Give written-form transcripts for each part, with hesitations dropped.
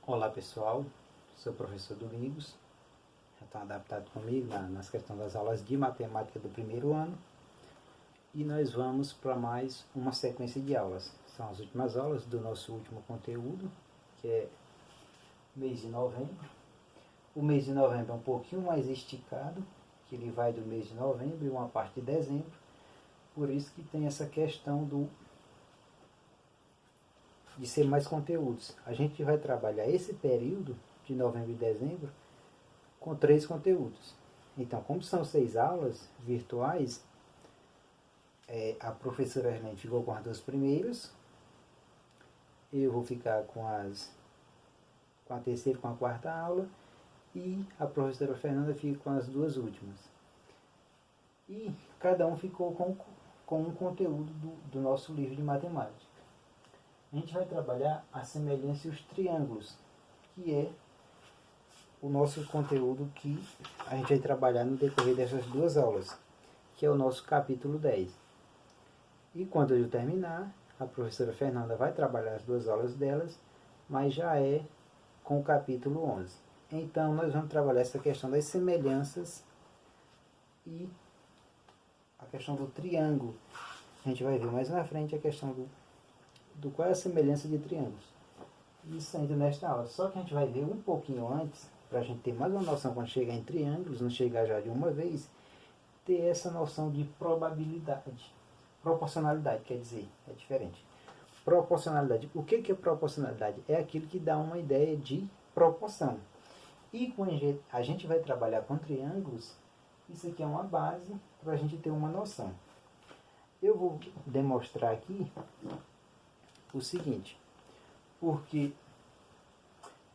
Olá pessoal, sou o professor Domingos, já estão adaptados comigo nas questões das aulas de matemática do primeiro ano e nós vamos para mais uma sequência de aulas. São as últimas aulas do nosso último conteúdo, que é mês de novembro. O mês de novembro é um pouquinho mais esticado, que ele vai do mês de novembro e uma parte de dezembro, por isso que tem essa questão de ser mais conteúdos. A gente vai trabalhar esse período de novembro e dezembro com 3 conteúdos. Então, como são 6 aulas virtuais, a professora Arlene ficou com as 2 primeiras, eu vou ficar com a terceira e com a quarta aula, e a professora Fernanda fica com as 2 últimas. E cada um ficou com um conteúdo do nosso livro de matemática. A gente vai trabalhar a semelhança e os triângulos, que é o nosso conteúdo que a gente vai trabalhar no decorrer dessas 2 aulas, que é o nosso capítulo 10. E quando eu terminar, a professora Fernanda vai trabalhar as 2 aulas delas, mas já é com o capítulo 11. Então nós vamos trabalhar essa questão das semelhanças e a questão do triângulo. A gente vai ver mais na frente a questão do qual é a semelhança de triângulos. Isso ainda nesta aula. Só que a gente vai ver um pouquinho antes, para a gente ter mais uma noção quando chegar em triângulos, não chegar já de uma vez, ter essa noção de probabilidade. Proporcionalidade, quer dizer, é diferente. Proporcionalidade. O que é proporcionalidade? É aquilo que dá uma ideia de proporção. E quando a gente vai trabalhar com triângulos, isso aqui é uma base para a gente ter uma noção. Eu vou demonstrar aqui o seguinte, porque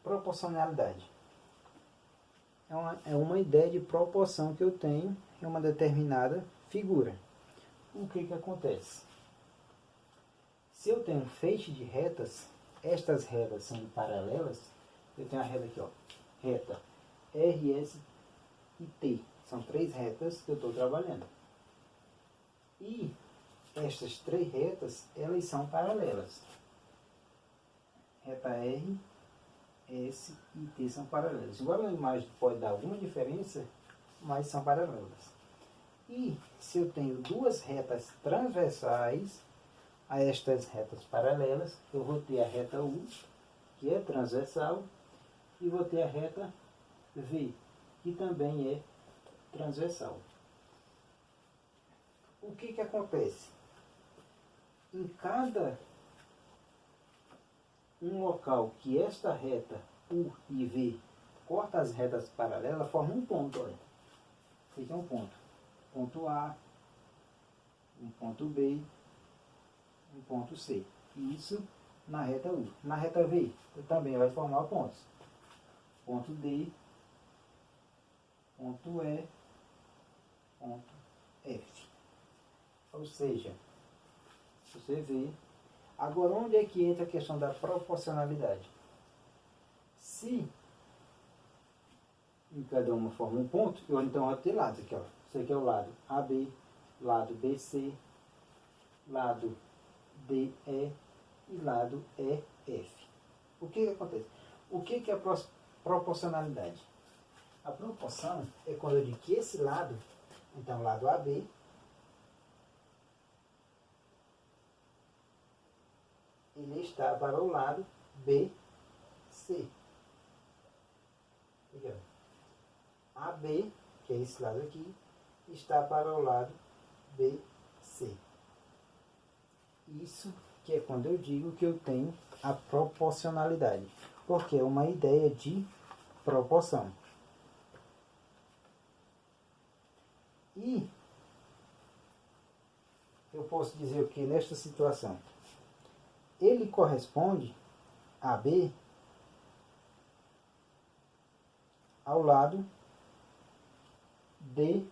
proporcionalidade é uma ideia de proporção que eu tenho em uma determinada figura. O que acontece? Se eu tenho um feixe de retas, estas retas sendo paralelas, eu tenho a reta aqui, ó, reta R, S e T. São 3 retas que eu estou trabalhando. E estas 3 retas, elas são paralelas. Reta R, S e T são paralelas. Igual a imagem pode dar alguma diferença, mas são paralelas. E se eu tenho 2 retas transversais a estas retas paralelas, eu vou ter a reta U, que é transversal, e vou ter a reta V, que também é transversal. O que acontece? Em cada um local que esta reta U e V corta as retas paralelas, forma um ponto. Olha. Esse aqui é um ponto. Ponto A, um ponto B, um ponto C. Isso na reta U. Na reta V também vai formar pontos. Ponto D, ponto E, ponto F. Ou seja, você vê. Agora, onde é que entra a questão da proporcionalidade? Se em cada uma forma um ponto, eu então vou ter lados aqui, ó. Isso aqui é o lado AB, lado BC, lado DE e lado EF. O que acontece? O que é a proporcionalidade? A proporção é quando eu digo que esse lado, então lado AB, ele está para o lado BC. AB, que é esse lado aqui, está para o lado BC. Isso que é quando eu digo que eu tenho a proporcionalidade, porque é uma ideia de proporção. E eu posso dizer o que nesta situação? Ele corresponde, AB, ao lado DE.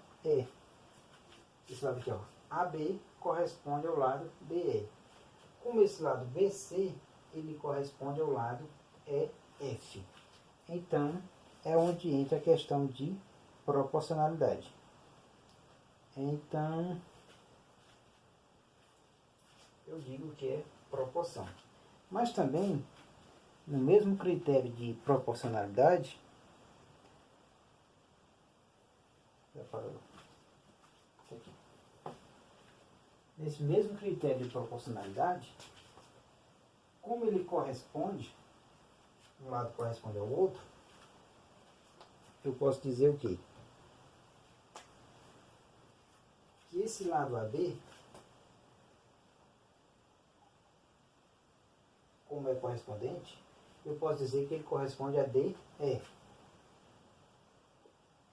Esse lado aqui, ó, AB corresponde ao lado DE. Como esse lado BC, ele corresponde ao lado EF. Então, é onde entra a questão de proporcionalidade. Então, eu digo que é proporção. Mas também no mesmo critério de proporcionalidade, nesse mesmo critério de proporcionalidade, como ele corresponde, um lado corresponde ao outro, eu posso dizer o quê? Que esse lado AB, como é correspondente, eu posso dizer que ele corresponde a DE,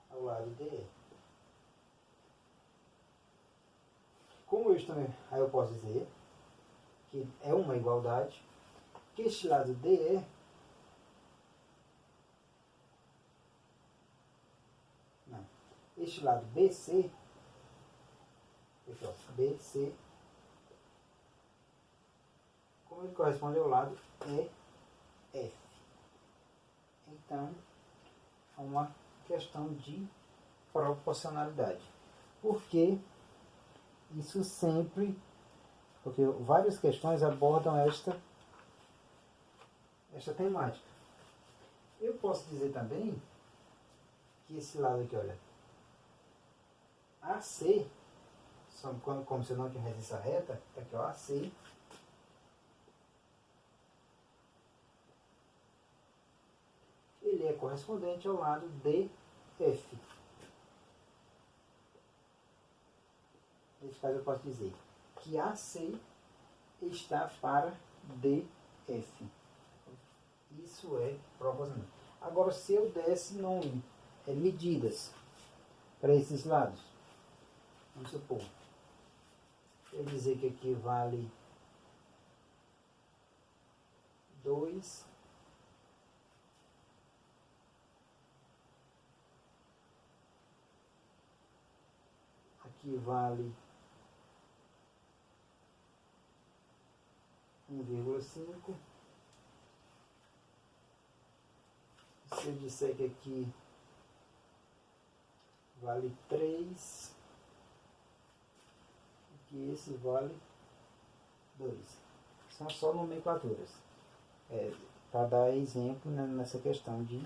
ao lado DE. Como eu estou, aí eu posso dizer que é uma igualdade, que este lado DE não, este lado BC, BC, como ele corresponde ao lado EF. Então, é uma questão de proporcionalidade. Porque isso sempre, porque várias questões abordam esta temática. Eu posso dizer também que esse lado aqui, olha, AC, como se eu não tivesse essa reta, tá aqui ó, AC, ele é correspondente ao lado DF. Nesse caso eu posso dizer que AC está para DF. Isso é proporcional. Agora, se eu desse medidas para esses lados, vamos supor, eu dizer que aqui vale 2, aqui vale 1,5. Se eu disser que aqui vale 3, que esse vale 2. São só nomenclaturas. Para dar exemplo, né, nessa questão de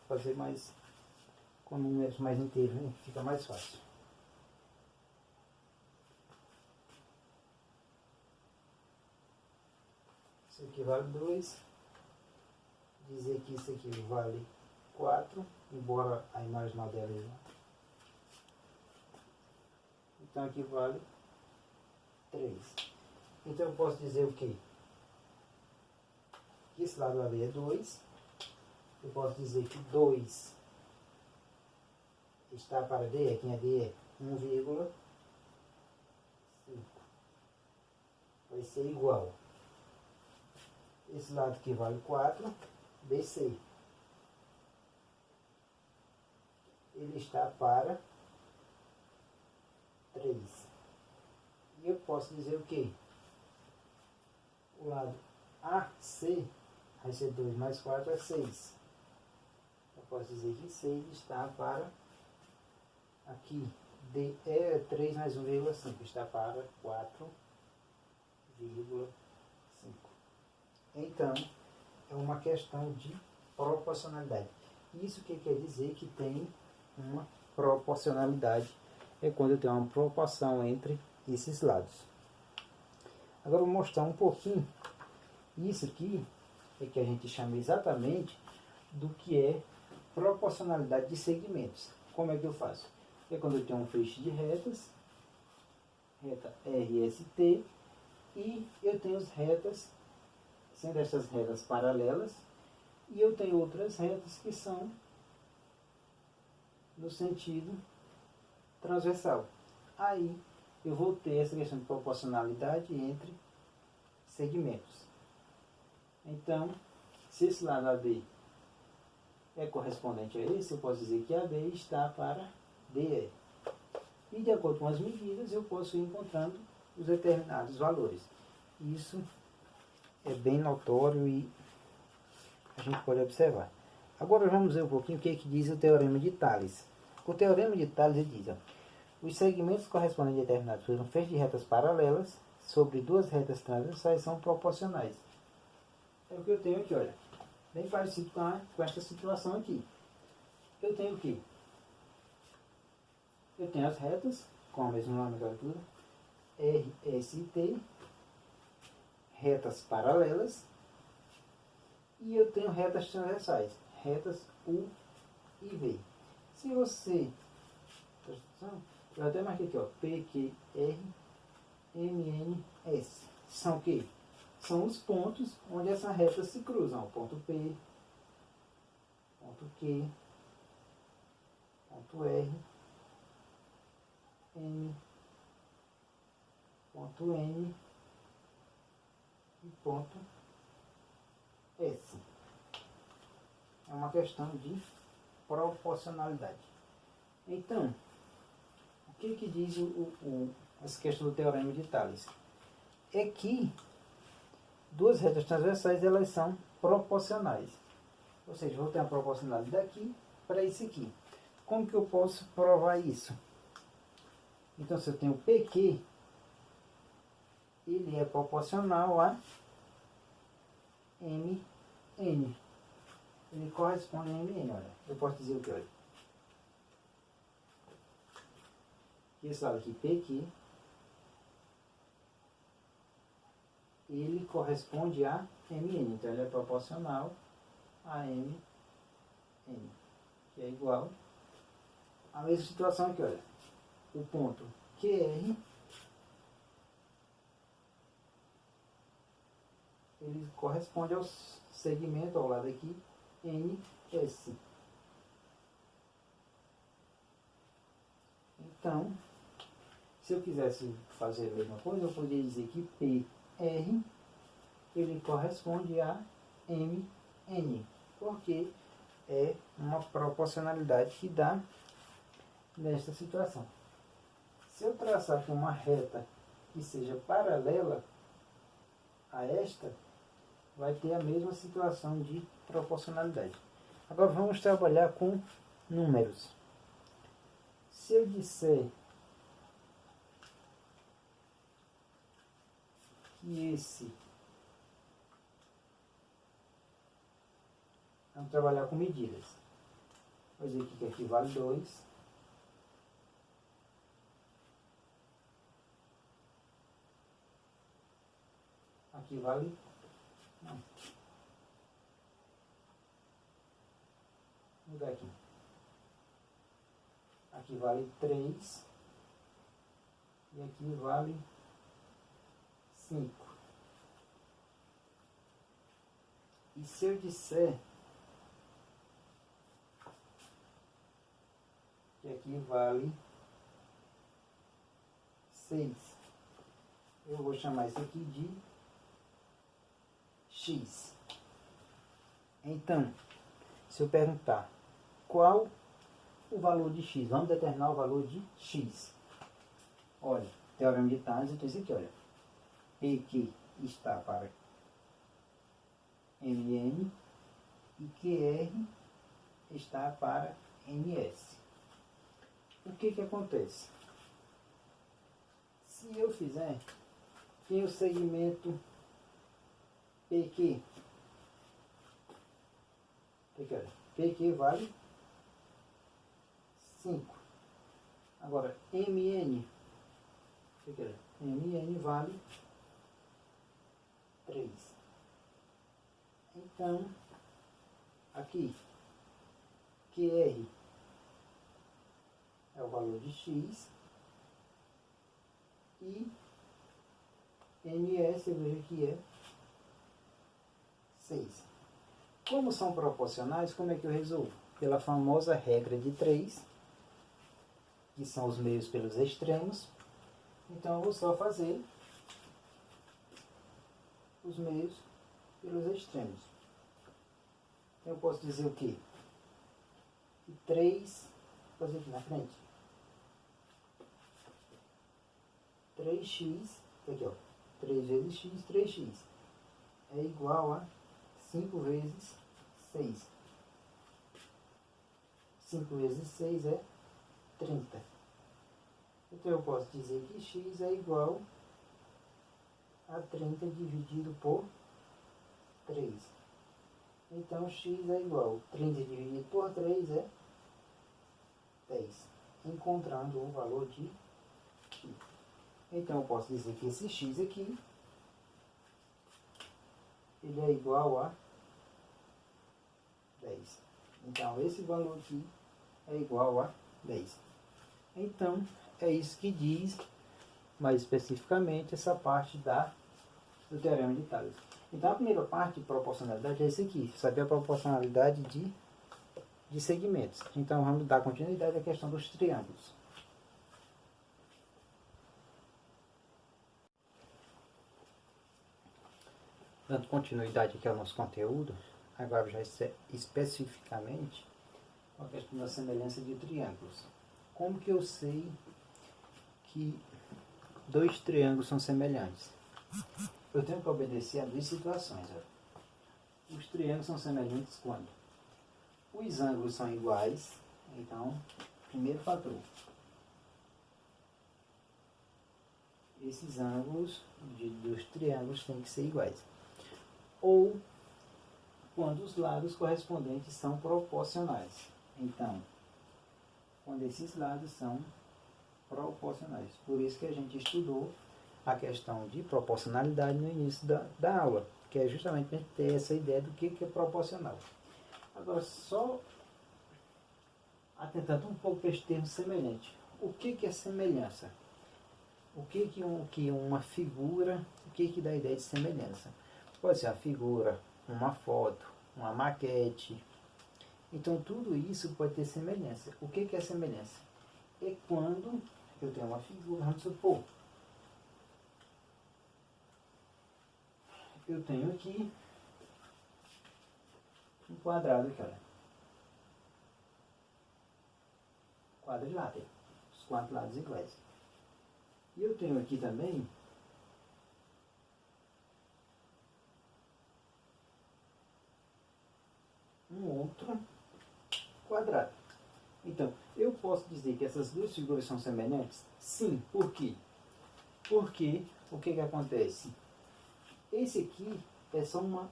fazer mais com números mais inteiros, né? Fica mais fácil. Isso aqui vale 2. Dizer que isso aqui vale 4, embora a imaginal dela é 1. Então aqui vale 3. Então eu posso dizer o quê? Que esse lado ali é 2. Eu posso dizer que 2 está para D, aqui é D, 1,5. Vai ser igual. Esse lado aqui vale 4, BC. Ele está para 3. E eu posso dizer o quê? O lado AC vai ser 2 mais 4 é 6. Eu posso dizer que 6 está para aqui. D é 3 mais 1,5 está para 4,5. Então, é uma questão de proporcionalidade. Isso que quer dizer que tem uma proporcionalidade. É quando eu tenho uma proporção entre esses lados. Agora eu vou mostrar um pouquinho. Isso aqui é que a gente chama exatamente do que é proporcionalidade de segmentos. Como é que eu faço? É quando eu tenho um feixe de retas, reta RST, e eu tenho as retas, sendo essas retas paralelas, e eu tenho outras retas que são no sentido transversal. Aí eu vou ter essa questão de proporcionalidade entre segmentos. Então, se esse lado AB é correspondente a esse, eu posso dizer que AB está para DE. E de acordo com as medidas, eu posso ir encontrando os determinados valores. Isso é bem notório e a gente pode observar. Agora vamos ver um pouquinho o que diz o Teorema de Tales. O Teorema de Tales ele diz, ó, os segmentos correspondentes determinados por um feixe de retas paralelas sobre duas retas transversais são proporcionais. É o que eu tenho aqui, olha. Bem parecido com esta situação aqui. Eu tenho o quê? Eu tenho as retas, com a mesma nomenclatura, R, S e T, retas paralelas, e eu tenho retas transversais, retas U e V. Se você, eu até marquei aqui, ó, P, Q, R, M, N, S. São o quê? São os pontos onde essas retas se cruzam. Ponto P, ponto Q, ponto R, M, ponto N e ponto S. É uma questão de proporcionalidade. Então, o que diz essa questão do Teorema de Tales? É que duas retas transversais elas são proporcionais. Ou seja, vou ter uma proporcionalidade daqui para isso aqui. Como que eu posso provar isso? Então, se eu tenho PQ, ele é proporcional a MN. Ele corresponde a MN, olha. Eu posso dizer o que, olha. Esse lado aqui, PQ, ele corresponde a MN. Então, ele é proporcional a MN, que é igual à mesma situação aqui, olha. O ponto QR, ele corresponde ao segmento ao lado aqui, NS. Então, se eu quisesse fazer a mesma coisa, eu poderia dizer que PR, ele corresponde a MN, porque é uma proporcionalidade que dá nesta situação. Se eu traçar aqui uma reta que seja paralela a esta, vai ter a mesma situação de proporcionalidade. Agora vamos trabalhar com números. Se eu disser que esse... Vamos trabalhar com medidas. Vou dizer aqui que aqui vale 2. Aqui vale... Não. Vou mudar aqui. Aqui vale 3. E aqui vale 5. E se eu disser que aqui vale 6, eu vou chamar isso aqui de X. Então, se eu perguntar qual o valor de X, vamos determinar o valor de X. Olha, Teorema de Tales, então isso aqui, olha. PQ está para MN e QR está para MS. O que acontece? Se eu fizer que o segmento PQ, PQ vale 5. Agora, MN, MN vale 3. Então, aqui, QR é o valor de X e NS, eu vejo que é 6. Como são proporcionais, como é que eu resolvo? Pela famosa regra de 3, que são os meios pelos extremos. Então, eu vou só fazer os meios pelos extremos. Eu posso dizer o quê? Que 3, vou fazer aqui na frente. 3x, aqui ó, 3 vezes x, 3x, é igual a 5 vezes 6. 5 vezes 6 é 30. Então eu posso dizer que x é igual a 30 dividido por 3. Então x é igual a 30 dividido por 3 é 10. Encontrando o valor de x. Então eu posso dizer que esse x aqui ele é igual a 10. Então esse valor aqui é igual a 10. Então é isso que diz mais especificamente essa parte do teorema de Tales. Então a primeira parte de proporcionalidade é isso aqui, saber a proporcionalidade de segmentos. Então vamos dar continuidade à questão dos triângulos. Dando continuidade aqui ao nosso conteúdo, agora já especificamente a questão da semelhança de triângulos. Como que eu sei que dois triângulos são semelhantes? Eu tenho que obedecer a duas situações. Os triângulos são semelhantes quando os ângulos são iguais. Então, primeiro fator, esses ângulos dos triângulos têm que ser iguais. Ou quando os lados correspondentes são proporcionais. Então, quando esses lados são proporcionais. Por isso que a gente estudou a questão de proporcionalidade no início da aula, que é justamente para a gente ter essa ideia do que é proporcional. Agora, só atentando um pouco para esse termo semelhante. O que é semelhança? O que uma figura, o que dá a ideia de semelhança? Pode ser uma figura, uma foto, uma maquete. Então, tudo isso pode ter semelhança. O que é semelhança? É quando eu tenho uma figura, vamos supor, eu tenho aqui um quadrado aqui, olha. Quadrilátero, os quatro lados iguais. E eu tenho aqui também um outro quadrado. Então, eu posso dizer que essas duas figuras são semelhantes? Sim. Por quê? Porque o que acontece? Esse aqui é só uma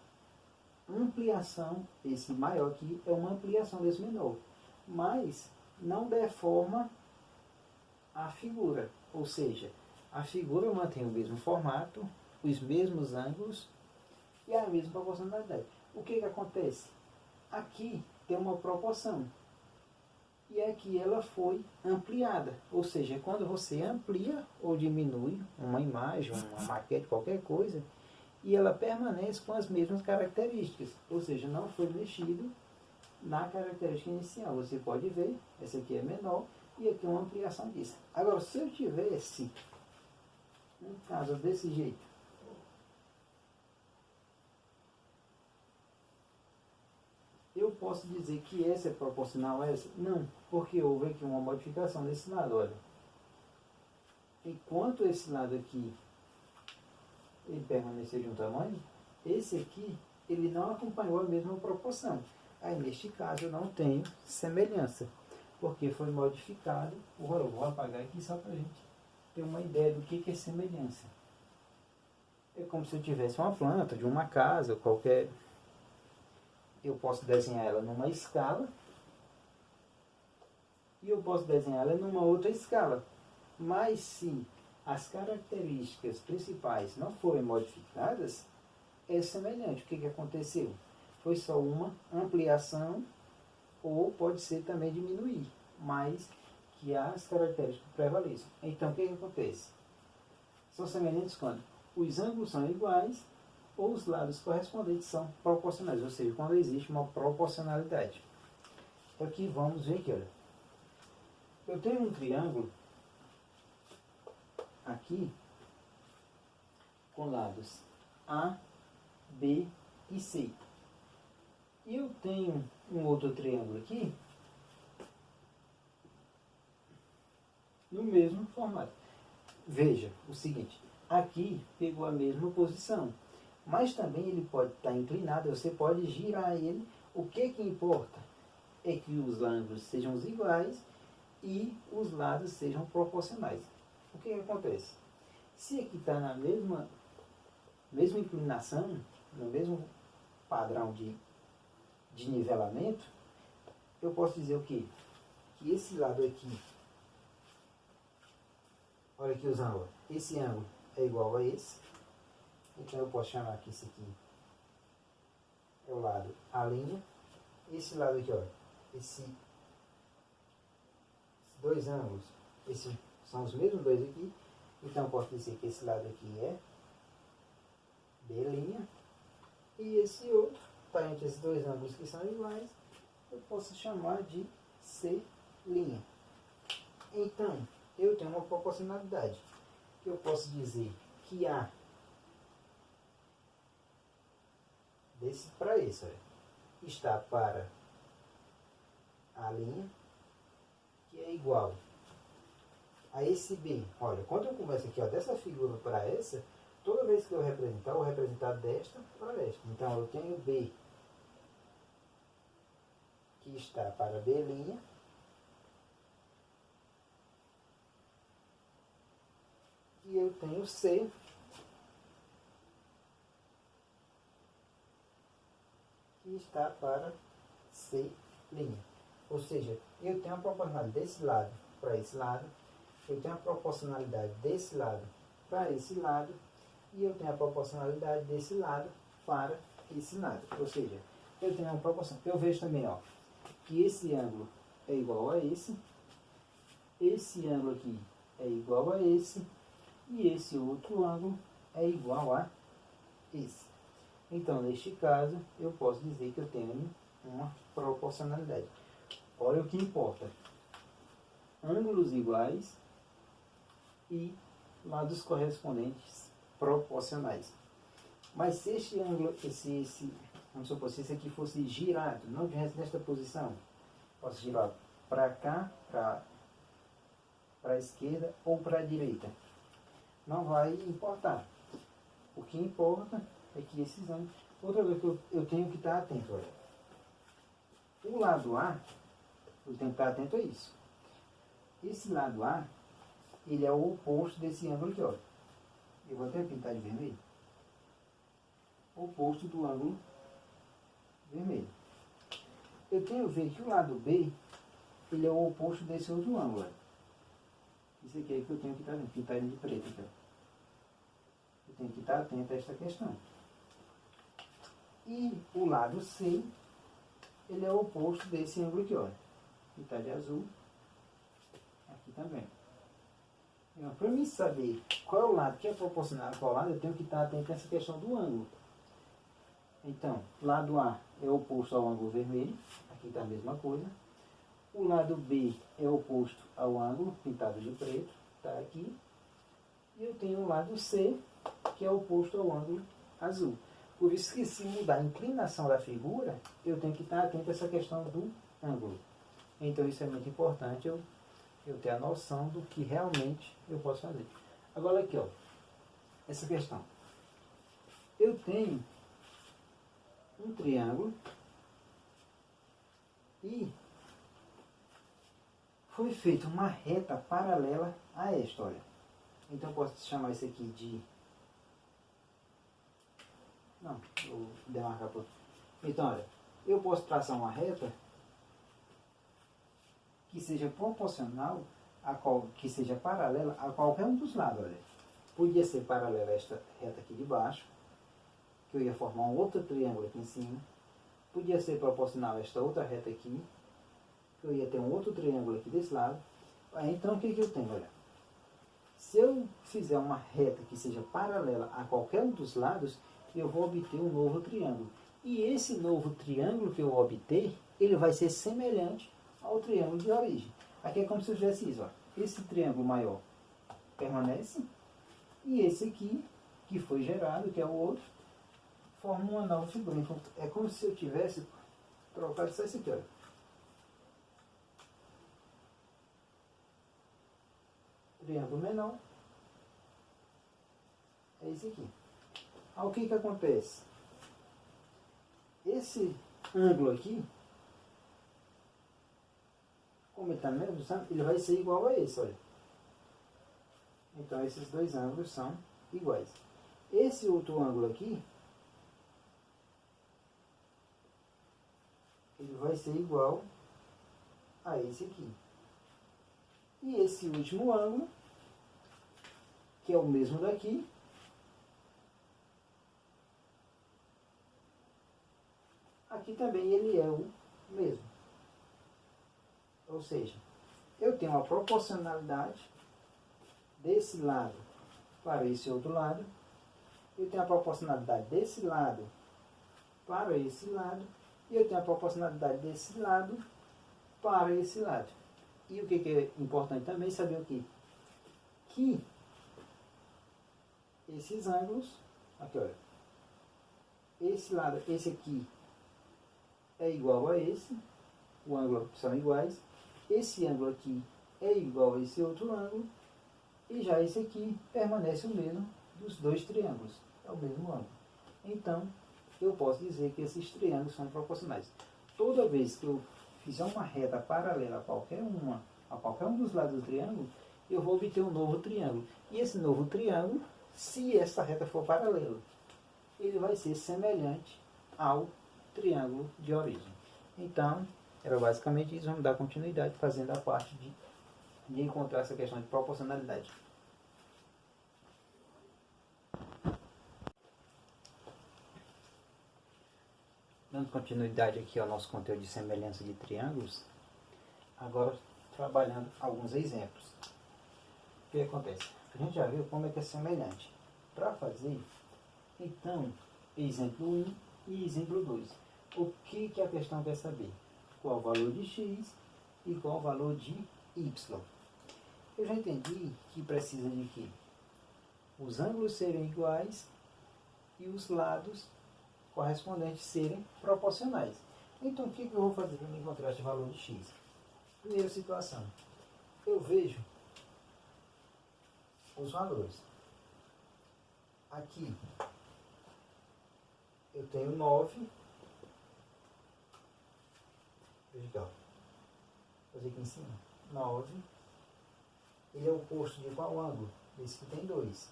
ampliação, esse maior aqui é uma ampliação desse menor, mas não deforma a figura, ou seja, a figura mantém o mesmo formato, os mesmos ângulos e a mesma proporcionalidade. O que acontece? Aqui tem uma proporção e aqui ela foi ampliada, ou seja, quando você amplia ou diminui uma imagem, uma maquete, qualquer coisa, e ela permanece com as mesmas características, ou seja, não foi mexido na característica inicial. Você pode ver, essa aqui é menor e aqui é uma ampliação disso. Agora, se eu tivesse um caso desse jeito, eu posso dizer que essa é proporcional a essa? Não, porque houve aqui uma modificação desse lado, olha. Enquanto esse lado aqui ele permaneceu de um tamanho, esse aqui ele não acompanhou a mesma proporção. Aí neste caso eu não tenho semelhança, porque foi modificado. Eu vou apagar aqui só para a gente ter uma ideia do que é semelhança. É como se eu tivesse uma planta de uma casa, qualquer. Eu posso desenhar ela numa escala e eu posso desenhar ela numa outra escala. Mas se as características principais não forem modificadas, é semelhante. O que aconteceu? Foi só uma ampliação, ou pode ser também diminuir, mas que as características prevaleçam. Então, o que acontece? São semelhantes quando os ângulos são iguais ou os lados correspondentes são proporcionais, ou seja, quando existe uma proporcionalidade. Aqui vamos ver aqui, olha. Eu tenho um triângulo aqui com lados A, B e C. E eu tenho um outro triângulo aqui no mesmo formato. Veja o seguinte, aqui pegou a mesma posição, mas também ele pode estar inclinado, você pode girar ele. O que importa? é que os ângulos sejam iguais e os lados sejam proporcionais. O que acontece? Se aqui está na mesma inclinação, no mesmo padrão de nivelamento, eu posso dizer o quê? Que esse lado aqui, olha aqui os ângulos, esse ângulo é igual a esse, então eu posso chamar que esse aqui é o lado A', esse lado aqui, olha, esses dois ângulos, esses são os mesmos dois aqui, então eu posso dizer que esse lado aqui é B', e esse outro está entre esses dois ângulos que são iguais, eu posso chamar de C'. Então, eu tenho uma proporcionalidade. Eu posso dizer que A desse para esse, olha, está para A', que é igual a esse B. Olha, quando eu começo aqui, ó, dessa figura para essa, toda vez que eu vou representar desta para esta. Então, eu tenho B que está para B', e eu tenho C que está para C'. Ou seja, eu tenho a proporcionalidade desse lado para esse lado, eu tenho a proporcionalidade desse lado para esse lado, e eu tenho a proporcionalidade desse lado para esse lado. Ou seja, eu tenho uma proporção. Eu vejo também, ó, que esse ângulo é igual a esse ângulo aqui é igual a esse, e esse outro ângulo é igual a esse. Então, neste caso, eu posso dizer que eu tenho uma proporcionalidade. Olha o que importa: ângulos iguais e lados correspondentes proporcionais. Mas se este ângulo, vamos supor, se esse aqui fosse girado, não nesta posição, posso girar para cá, para a esquerda ou para a direita, não vai importar. O que importa é que esses ângulos... Outra coisa que eu tenho que estar atento, olha. O lado A, eu tenho que estar atento a isso. Esse lado A, ele é o oposto desse ângulo aqui, olha. Eu vou até pintar de vermelho. O oposto do ângulo vermelho. Eu tenho que ver que o lado B, ele é o oposto desse outro ângulo, olha. Isso aqui é que eu tenho que estar atento, pintar ele de preto aqui, ó. Eu tenho que estar atento a esta questão. E o lado C, ele é o oposto desse ângulo aqui, olha. Pintar de azul. Aqui também. Então, para mim saber qual é o lado que é proporcional a qual lado, eu tenho que estar atento a essa questão do ângulo. Então, lado A é oposto ao ângulo vermelho. Aqui está a mesma coisa. O lado B é oposto ao ângulo pintado de preto. Está aqui. E eu tenho o lado C, que é oposto ao ângulo azul. Por isso que, se mudar a inclinação da figura, eu tenho que estar atento a essa questão do ângulo. Então, isso é muito importante, eu ter a noção do que realmente eu posso fazer. Agora aqui, ó, essa questão. Eu tenho um triângulo e foi feita uma reta paralela a esta, olha. Então, eu posso chamar isso aqui de... Não, vou demarcar por... Então, olha, eu posso traçar uma reta que seja proporcional, que seja paralela a qualquer um dos lados, olha. Podia ser paralela a esta reta aqui de baixo, que eu ia formar um outro triângulo aqui em cima. Podia ser proporcional a esta outra reta aqui, que eu ia ter um outro triângulo aqui desse lado. Então, o que eu tenho, olha? Se eu fizer uma reta que seja paralela a qualquer um dos lados, eu vou obter um novo triângulo. E esse novo triângulo que eu obter, ele vai ser semelhante ao triângulo de origem. Aqui é como se eu fizesse isso, ó. Esse triângulo maior permanece, e esse aqui, que foi gerado, que é o outro, forma uma nova figura. Então, é como se eu tivesse trocado só isso aqui, olha. Triângulo menor é esse aqui. Aí, o que acontece? Esse ângulo aqui, como ele está na mesma posição, ele vai ser igual a esse, olha. Então esses dois ângulos são iguais. Esse outro ângulo aqui, ele vai ser igual a esse aqui. E esse último ângulo, que é o mesmo daqui, aqui também ele é o mesmo. Ou seja, eu tenho uma proporcionalidade desse lado para esse outro lado. Eu tenho a proporcionalidade desse lado para esse lado. E eu tenho a proporcionalidade desse lado para esse lado. E o que é importante também saber o quê? Que esses ângulos, aqui olha, esse lado, esse aqui é igual a esse, o ângulo são iguais, esse ângulo aqui é igual a esse outro ângulo, e já esse aqui permanece o mesmo dos dois triângulos, é o mesmo ângulo. Então, eu posso dizer que esses triângulos são proporcionais. Toda vez que eu fizer uma reta paralela a qualquer um dos lados do triângulo, eu vou obter um novo triângulo. E esse novo triângulo, se essa reta for paralela, ele vai ser semelhante ao triângulo de origem. Então, era basicamente isso. Vamos dar continuidade fazendo a parte de encontrar essa questão de proporcionalidade. Dando continuidade aqui ao nosso conteúdo de semelhança de triângulos, agora trabalhando alguns exemplos. O que acontece? A gente já viu como é que é semelhante. Para fazer, então, exemplo 1 e exemplo 2. O que a questão quer saber? Qual o valor de x e qual o valor de y. Eu já entendi que precisa de quê? Os ângulos serem iguais e os lados correspondentes serem proporcionais. Então, o que eu vou fazer para me encontrar esse valor de x? Primeira situação, eu vejo os valores. Aqui, eu tenho 9. Veja, vou fazer aqui em cima. 9. Ele é o oposto de qual ângulo? Esse que tem 2.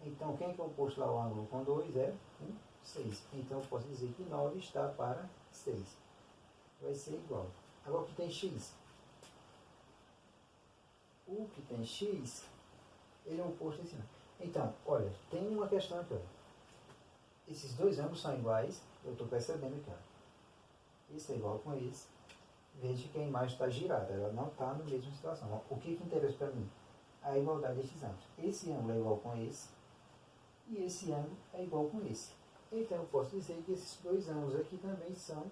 Então, quem é que é o oposto lá ao ângulo com 2 é 6. Então, eu posso dizer que 9 está para 6. Vai ser igual. Agora, o que tem x? O que tem x, ele é o oposto em cima. Então, olha, tem uma questão aqui. Olha. Esses dois ângulos são iguais. Eu estou percebendo aqui. Ó. Esse é igual com esse. Veja que a imagem está girada. Ela não está na mesma situação. O que interessa para mim? A igualdade desses ângulos. Esse ângulo é igual com esse. E esse ângulo é igual com esse. Então, eu posso dizer que esses dois ângulos aqui também são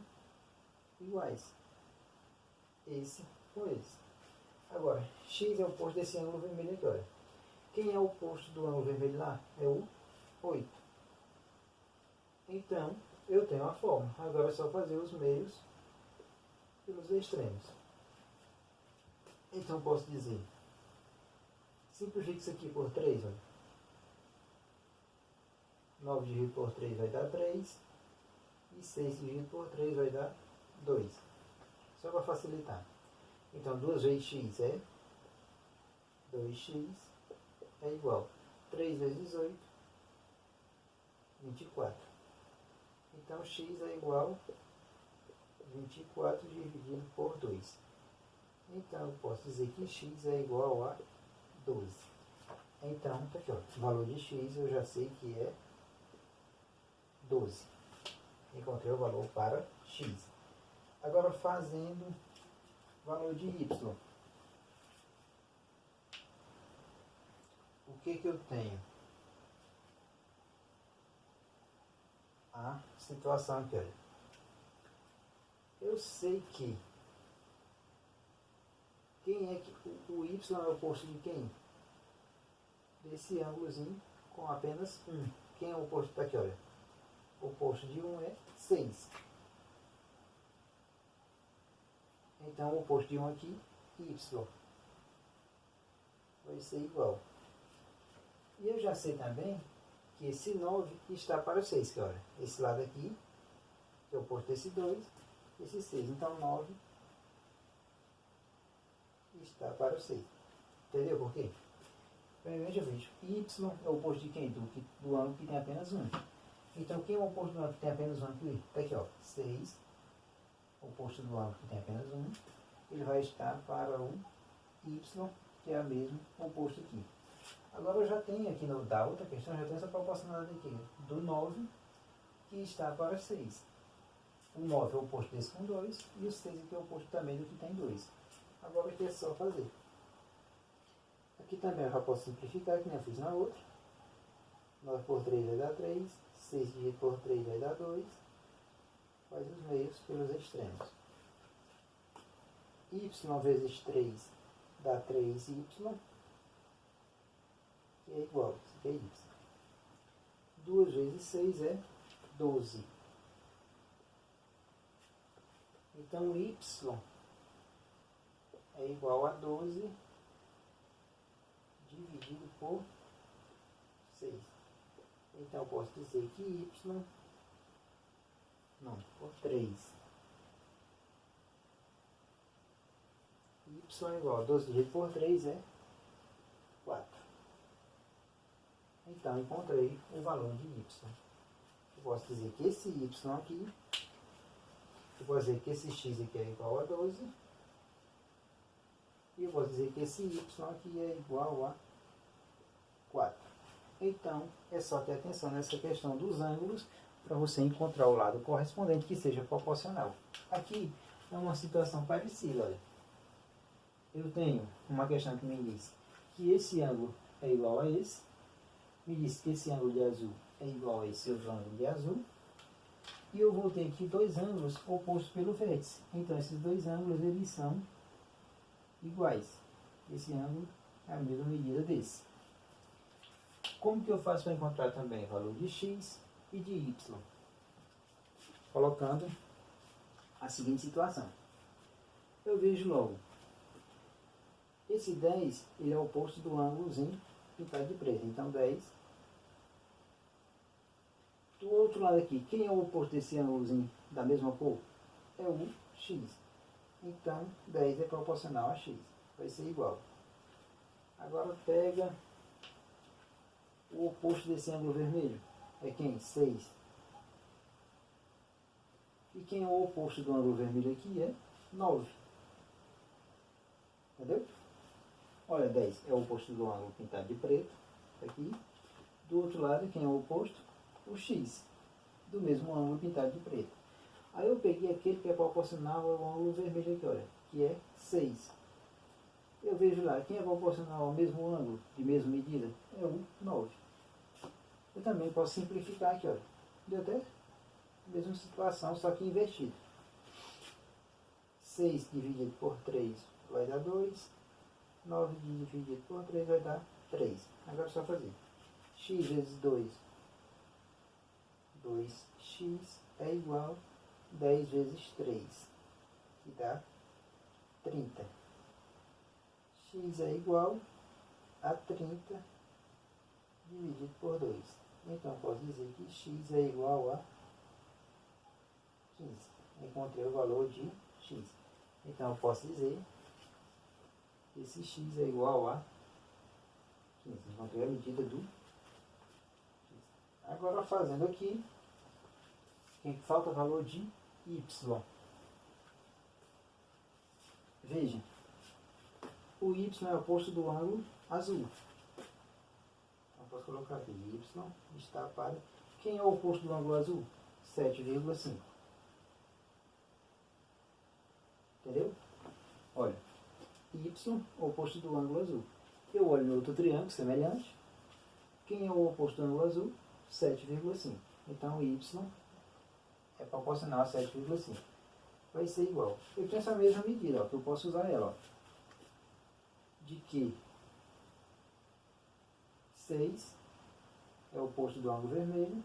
iguais. Esse com esse. Agora, x é o oposto desse ângulo vermelho aqui, olha. Quem é o oposto do ângulo vermelho lá? É o 8. Então, eu tenho a forma. Agora é só fazer os meios pelos extremos. Então, posso dizer, simplifique isso aqui por 3, olha. 9 dividido por 3 vai dar 3. E 6 dividido por 3 vai dar 2. Só para facilitar. Então, 2 vezes x é 2x é igual. 3 vezes 8, 24. Então, x é igual a 24 dividido por 2. Então, eu posso dizer que x é igual a 12. Então, tá aqui, ó, o valor de x eu já sei que é 12. Encontrei o valor para x. Agora, fazendo o valor de y. O que eu tenho? A situação aqui, olha. Eu sei que quem é que o y é o oposto de quem? Desse ângulozinho com apenas 1. Quem é o oposto? Está aqui, olha. O oposto de 1 é 6. Então, o oposto de 1 aqui, y, vai ser igual. E eu já sei também que esse 9 está para o 6, que olha, esse lado aqui, que é o oposto desse 2, esse 6. Então, 9 está para o 6. Entendeu por quê? Primeiramente eu vejo y é o oposto de quem? Do ângulo que tem apenas 1. Então quem é o oposto do ângulo que tem apenas 1 aqui? Está aqui, ó, 6. O oposto do ângulo que tem apenas 1. Ele vai estar para o y, que é o mesmo oposto aqui. Agora eu já tenho aqui da outra questão, já tenho essa proporcionalidade aqui, do 9, que está para 6. O 9 é o oposto desse com 2, e o 6 aqui é o oposto também do que tem 2. Agora aqui é só fazer. Aqui também eu já posso simplificar, que nem eu fiz na outra. 9 por 3 vai dar 3, 6 dividido por 3 vai dar 2. Faz os meios pelos extremos. Y vezes 3 dá 3y, que é igual, isso aqui é y. 2 vezes 6 é 12. Então y é igual a 12 dividido por 6. Então eu posso dizer que y, não, por 3. Y é igual a 12 dividido por 3 é 4. Então encontrei o valor de y. Eu posso dizer que esse y aqui, eu posso dizer que esse x aqui é igual a 12. E eu posso dizer que esse y aqui é igual a 4. Então, é só ter atenção nessa questão dos ângulos para você encontrar o lado correspondente que seja proporcional. Aqui é uma situação parecida, olha. Eu tenho uma questão que me diz que esse ângulo é igual a esse. Me diz que esse ângulo de azul é igual a esse outro ângulo de azul. E eu vou ter aqui dois ângulos opostos pelo vértice. Então, esses dois ângulos, eles são iguais. Esse ângulo é a mesma medida desse. Como que eu faço para encontrar também o valor de x e de y? Colocando a seguinte situação. Eu vejo logo. Esse 10, ele é o oposto do ângulozinho pintado de preto. Então, 10. Do outro lado aqui, quem é o oposto desse ângulozinho da mesma cor? É o x. Então, 10 é proporcional a x. Vai ser igual. Agora, pega o oposto desse ângulo vermelho. É quem? 6. E quem é o oposto do ângulo vermelho aqui é 9. Entendeu? Olha, 10 é o oposto do ângulo pintado de preto. Aqui. Do outro lado, quem é o oposto? O x. Do mesmo ângulo pintado de preto. Aí eu peguei aquele que é proporcional ao ângulo vermelho aqui, olha. Que é 6. Eu vejo lá, quem é proporcional ao mesmo ângulo, de mesma medida? É o 9. Eu também posso simplificar aqui, olha. Deu até a mesma situação, só que invertido. 6 dividido por 3 vai dar 2. 9 dividido por 3 vai dar 3. Agora é só fazer. X vezes 2. 2x é igual a 10 vezes 3. Que dá 30. X é igual a 30 dividido por 2. Então, posso dizer que x é igual a 15. Encontrei o valor de x. Então, eu posso dizer que esse x é igual a 15. Encontrei a medida do x. Agora, fazendo aqui, falta o valor de y. Veja, o y é o oposto do ângulo azul. Então, posso colocar aqui, y está para... Quem é o oposto do ângulo azul? 7,5. Entendeu? Olha, y, o oposto do ângulo azul. Eu olho no outro triângulo semelhante. Quem é o oposto do ângulo azul? 7,5. Então, y é proporcional a 7,5. Vai ser igual. Eu tenho essa mesma medida, ó, que eu posso usar ela. Ó, de que 6 é o oposto do ângulo vermelho,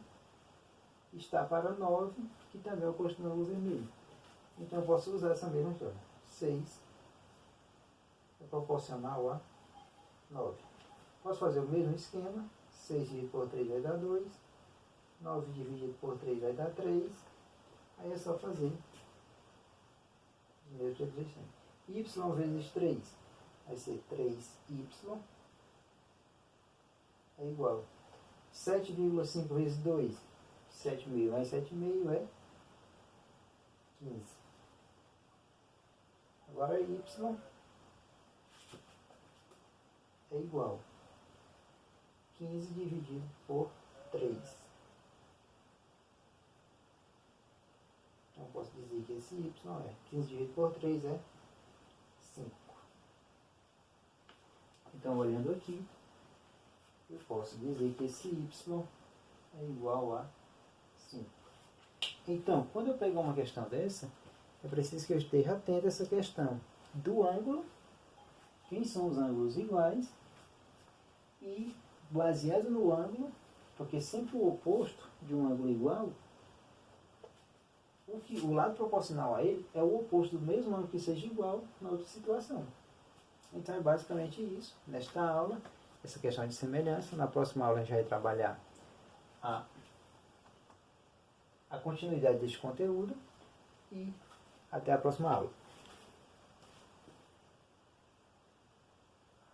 está para 9, que também é o oposto do ângulo vermelho. Então eu posso usar essa mesma aqui. Ó. 6 é proporcional a 9. Posso fazer o mesmo esquema. 6 dividido por 3 vai dar 2. 9 dividido por 3 vai dar 3. Aí é só fazer. Y vezes 3. vai ser 3y é igual a 7,5 vezes 2, 7,5 mais 7,5 é 15. Agora y é igual a 15 dividido por 3. Então posso dizer que esse y é 15 dividido por 3 é 5. Então olhando aqui, eu posso dizer que esse y é igual a 5. Então, quando eu pegar uma questão dessa, é preciso que eu esteja atento a essa questão do ângulo, quem são os ângulos iguais, e baseado no ângulo, porque sempre o oposto de um ângulo igual, o lado proporcional a ele é o oposto do mesmo ângulo que seja igual na outra situação. Então é basicamente isso, nesta aula, essa questão de semelhança. Na próxima aula a gente vai trabalhar a continuidade deste conteúdo e até a próxima aula.